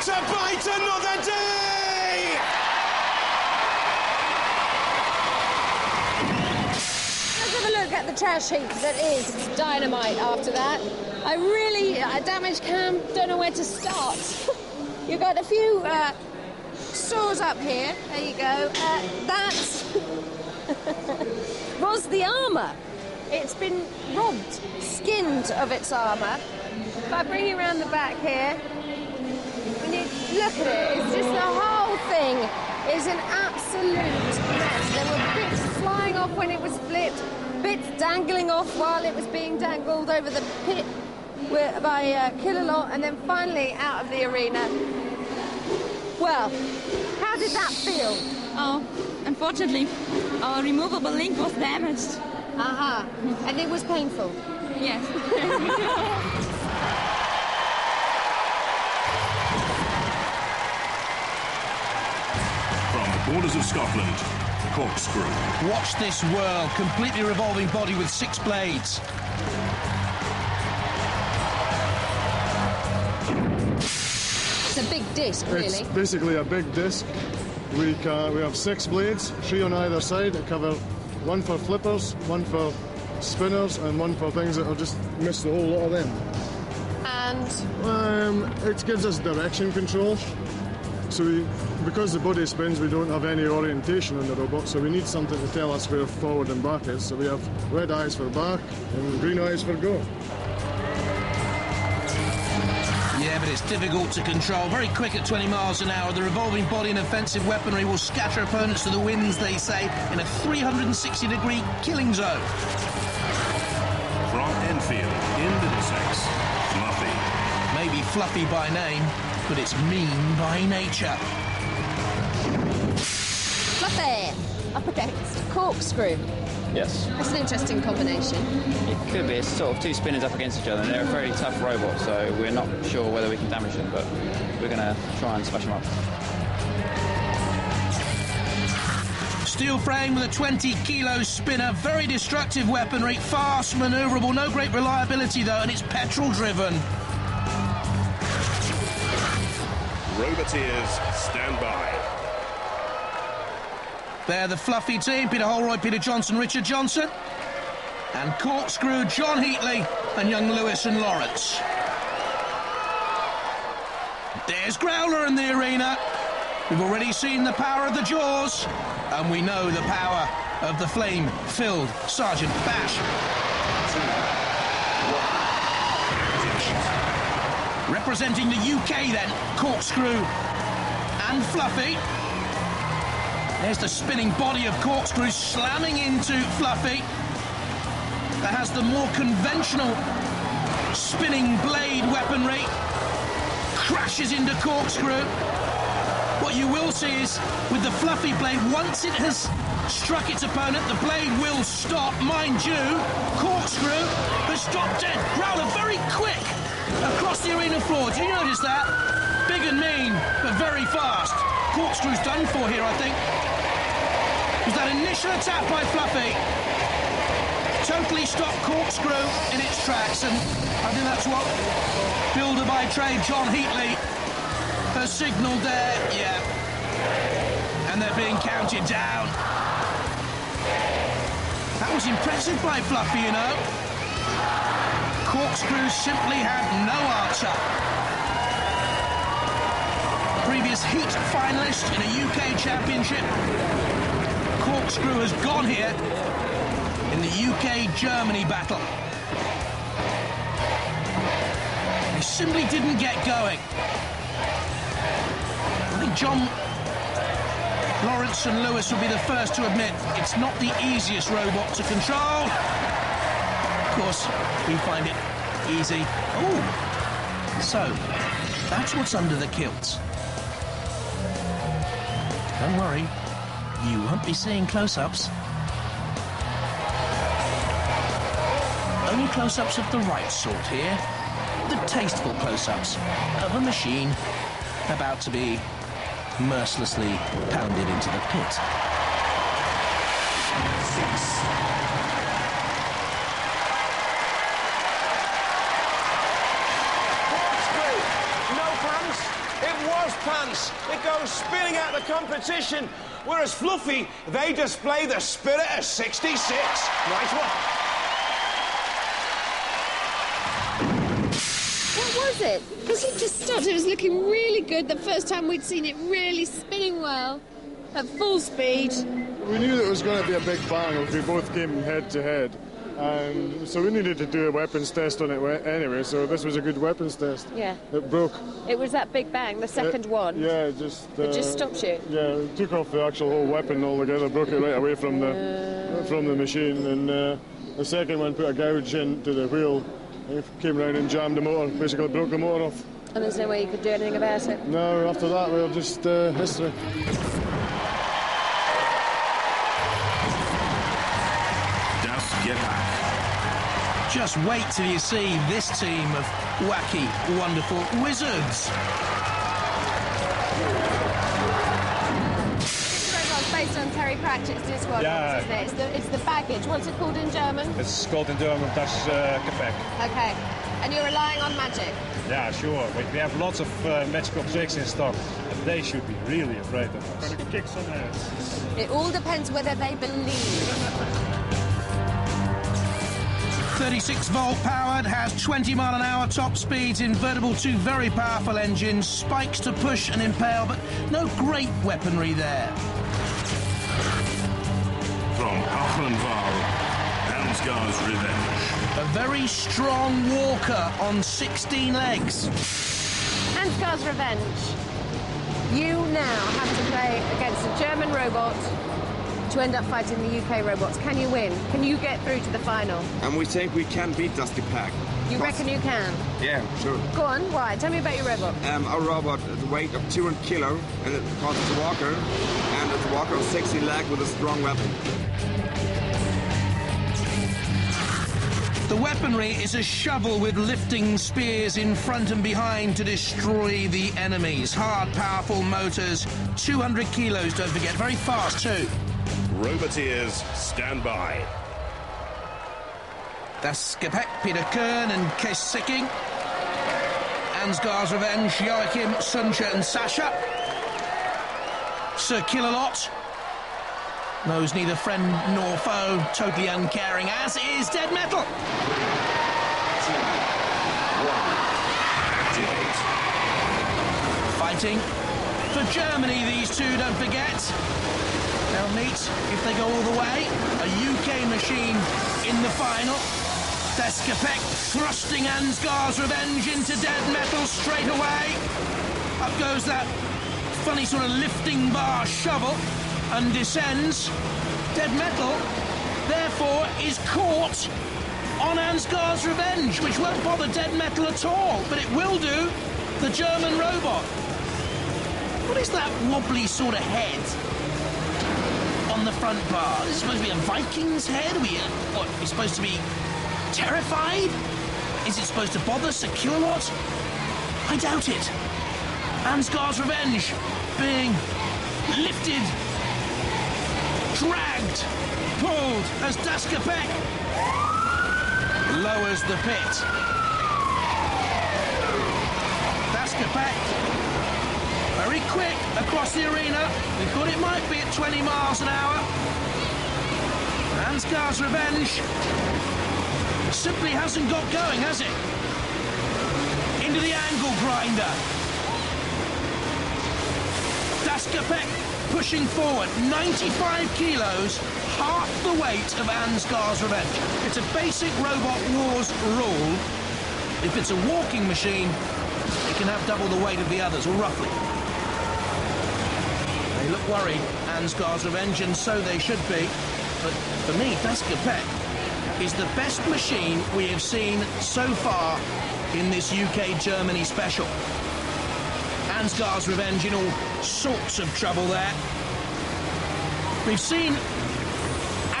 to bite another day! Let's have a look at the trash heap that is Dynamite after that. A damaged cam, don't know where to start. You've got a few saws up here. There you go. That was the armour. It's been robbed, skinned of its armour. If I bring you around the back here, when you look at it, it's just the whole thing is an absolute mess. There were bits flying off when it was flipped, bits dangling off while it was being dangled over the pit by Kill-A-Lot, and then finally out of the arena. Well, how did that feel? Oh, unfortunately, our removable link was damaged. Aha, and it was painful. Yes. From the borders of Scotland, Corkscrew. Watch this whirl, completely revolving body with 6 blades. It's a big disc, really. It's basically a big disc. We have 6 blades, 3 on either side that cover one for flippers, one for spinners, and one for things that will just miss the whole lot of them. And? It gives us direction control. So because the body spins, we don't have any orientation on the robot, so we need something to tell us where forward and back is. So we have red eyes for back and green eyes for go. Yeah, but it's difficult to control. Very quick at 20 miles an hour. The revolving body and offensive weaponry will scatter opponents to the winds, they say, in a 360-degree killing zone. From Enfield in Middlesex, Fluffy. Maybe fluffy by name, but it's mean by nature. Fluffy up against Corkscrew. Yes. That's an interesting combination. It could be. It's sort of 2 spinners up against each other, and they're a very tough robot, so we're not sure whether we can damage them, but we're going to try and smash them up. Steel frame with a 20-kilo spinner, very destructive weaponry, fast, manoeuvrable, no great reliability though, and it's petrol-driven. Roboteers, stand by. They're the Fluffy team, Peter Holroyd, Peter Johnson, Richard Johnson. And Corkscrew, John Heatley and young Lewis and Lawrence. There's Growler in the arena. We've already seen the power of the jaws, and we know the power of the flame-filled Sergeant Bash. Representing the UK then, Corkscrew and Fluffy. There's the spinning body of Corkscrew slamming into Fluffy. That has the more conventional spinning blade weaponry. Crashes into Corkscrew. What you will see is, with the Fluffy blade, once it has struck its opponent, the blade will stop. Mind you, Corkscrew has stopped dead. Growler very quick across the arena floor. Do you notice that? Big and mean, but very fast. Corkscrew's done for here, I think. It was that initial attack by Fluffy totally stopped Corkscrew in its tracks, and I think that's what builder by trade John Heatley has signalled there. Yeah, and they're being counted down. That was impressive by Fluffy, you know. Corkscrew simply had no answer. Previous heat finalist in a UK Championship. Corkscrew has gone here in the UK-Germany battle. He simply didn't get going. I think John, Lawrence and Lewis will be the first to admit it's not the easiest robot to control. Of course, we find it easy. Oh, so that's what's under the kilt. Don't worry, you won't be seeing close-ups. Only close-ups of the right sort here. The tasteful close-ups of a machine about to be mercilessly pounded into the pit. 6. Corkscrew, no plans. It at the competition, whereas Fluffy, they display the spirit of 66. Nice one. What was it? Because it just stopped. It was looking really good the first time we'd seen it really spinning well at full speed. We knew that it was going to be a big bang if we both came head to head. So we needed to do a weapons test on it anyway, so this was a good weapons test. Yeah. It broke. It was that big bang, the second one. Yeah, It just stopped you? Yeah, it took off the actual whole weapon altogether, broke it right away from the machine, and the second one put a gouge into the wheel. It came round and jammed the motor, basically broke the motor off. And there's no way you could do anything about it? No, after that we were just history. Gepack. Just wait till you see this team of wacky, wonderful wizards. This robot's based on Terry Pratchett's disc one, isn't it? It's the baggage. What's it called in German? It's called in German das Gepäck. Okay. And you're relying on magic? Yeah, sure. We have lots of magical tricks in stock, and they should be really afraid of us. Gonna kick some ass. It all depends whether they believe. 36-volt powered, has 20-mile-an-hour top speeds, invertible two very powerful engines, spikes to push and impale, but no great weaponry there. From Ansgar's Revenge. A very strong walker on 16 legs. Ansgar's Revenge. You now have to play against a German robot to end up fighting the UK robots. Can you win? Can you get through to the final? And we think we can beat this Gepack. You reckon you can? Yeah, sure. Go on, why? Tell me about your robot. Our robot has a weight of 200 kilo, and it causes a walker, and it's a walker of 16 legs with a strong weapon. The weaponry is a shovel with lifting spears in front and behind to destroy the enemies. Hard, powerful motors, 200 kilos, don't forget, very fast too. Roboteers, stand by. Das Gepäck, Peter Kern and Kees Sicking. Ansgar's Revenge, Joachim, Suncha and Sasha. Sir Killalot knows neither friend nor foe, totally uncaring, as is Dead Metal. Activate. Fighting for Germany, these two, don't forget. They'll meet, if they go all the way, a UK machine in the final. Das Gepäck thrusting Ansgar's Revenge into Dead Metal straight away. Up goes that funny sort of lifting bar shovel and descends. Dead Metal, therefore, is caught on Ansgar's Revenge, which won't bother Dead Metal at all, but it will do the German robot. What is that wobbly sort of head on the front bar? Is it supposed to be a Viking's head? Are we supposed to be terrified? Is it supposed to bother Sir Killalot? I doubt it. Ansgar's Revenge being lifted, dragged, pulled as Das Gepäck lowers the pit. Das Gepäck very quick across the arena. We thought it might be at 20 miles an hour. Ansgar's Revenge simply hasn't got going, has it? Into the angle grinder. Das Gepäck pushing forward, 95 kilos, half the weight of Ansgar's Revenge. It's a basic Robot Wars rule. If it's a walking machine, it can have double the weight of the others, or roughly. They look worried, Ansgar's Revenge, and so they should be. But for me, Das Gepäck is the best machine we have seen so far in this UK-Germany special. Ansgar's Revenge in all sorts of trouble there. We've seen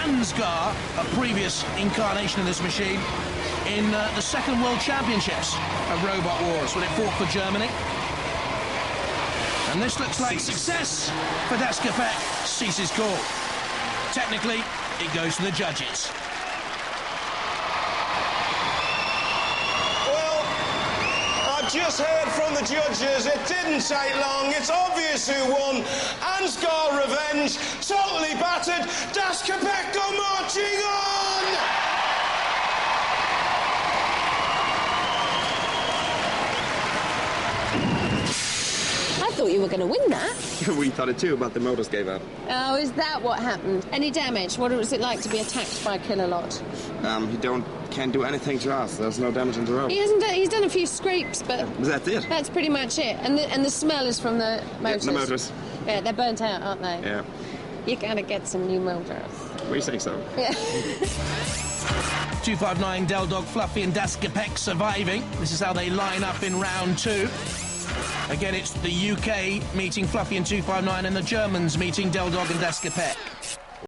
Ansgar, a previous incarnation of this machine, in the Second World Championships of Robot Wars when it fought for Germany. And this looks like success for Das Gepäck. Cease is called. Technically, it goes to the judges. Well, I've just heard from the judges. It didn't take long. It's obvious who won. Ansgar Revenge, totally battered. Gepack go marching on! I thought you were going to win that. We thought it too, but the motors gave up. Oh, is that what happened? Any damage? What was it like to be attacked by Killalot? He can't do anything to us. There's no damage on the road. He hasn't done, he's done a few scrapes, but that's it. That's pretty much it. And the smell is from the motors. Yeah, the motors. Yeah, they're burnt out, aren't they? Yeah. You gotta get some new motors. We think so. Yeah. 259 Delldog, Fluffy and Gepack surviving. This is how they line up in round 2. Again, it's the UK meeting Fluffy and 259 and the Germans meeting Delldog and Gepack.